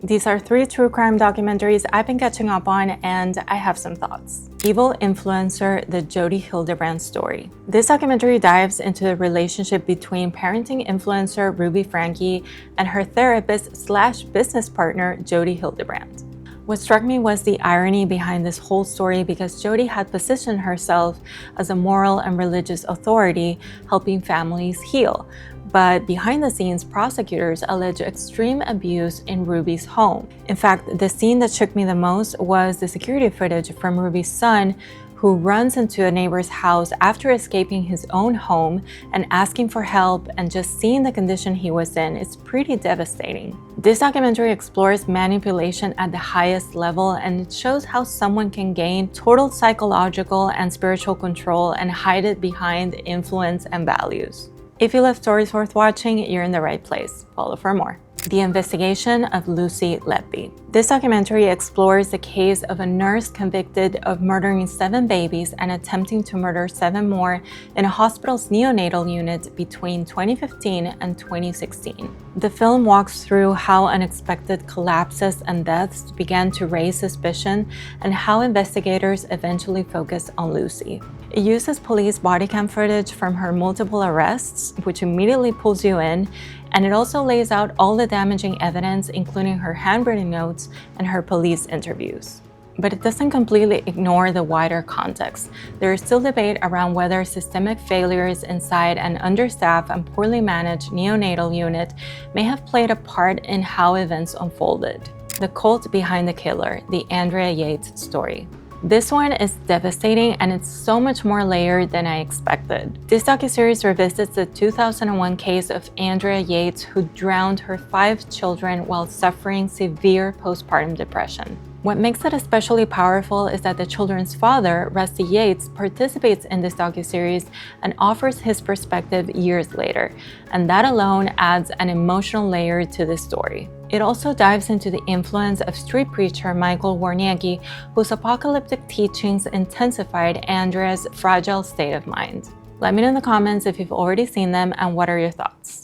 These are 3 true crime documentaries I've been catching up on, and I have some thoughts. Evil Influencer, the Jodi Hildebrandt story. This documentary dives into the relationship between parenting influencer Ruby Franke and her therapist/business partner Jodi Hildebrandt. What struck me was the irony behind this whole story, because Jodi had positioned herself as a moral and religious authority helping families heal. But behind the scenes, prosecutors allege extreme abuse in Ruby's home. In fact, the scene that shook me the most was the security footage from Ruby's son, who runs into a neighbor's house after escaping his own home and asking for help, and just seeing the condition he was in is pretty devastating. This documentary explores manipulation at the highest level, and it shows how someone can gain total psychological and spiritual control and hide it behind influence and values. If you love stories worth watching, you're in the right place. Follow for more. The investigation of Lucy Letby. This documentary explores the case of a nurse convicted of murdering 7 babies and attempting to murder 7 more in a hospital's neonatal unit between 2015 and 2016. The film walks through how unexpected collapses and deaths began to raise suspicion, and how investigators eventually focused on Lucy. It uses police body cam footage from her multiple arrests, which immediately pulls you in, and it also lays out all the damaging evidence, including her handwritten notes and her police interviews. But it doesn't completely ignore the wider context. There is still debate around whether systemic failures inside an understaffed and poorly managed neonatal unit may have played a part in how events unfolded. The cult behind the killer, the Andrea Yates story. This one is devastating, and it's so much more layered than I expected. This docuseries revisits the 2001 case of Andrea Yates, who drowned her 5 children while suffering severe postpartum depression. What makes it especially powerful is that the children's father, Rusty Yates, participates in this docuseries and offers his perspective years later, and that alone adds an emotional layer to this story. It also dives into the influence of street preacher Michael Warniecki, whose apocalyptic teachings intensified Andrea's fragile state of mind. Let me know in the comments if you've already seen them and what are your thoughts.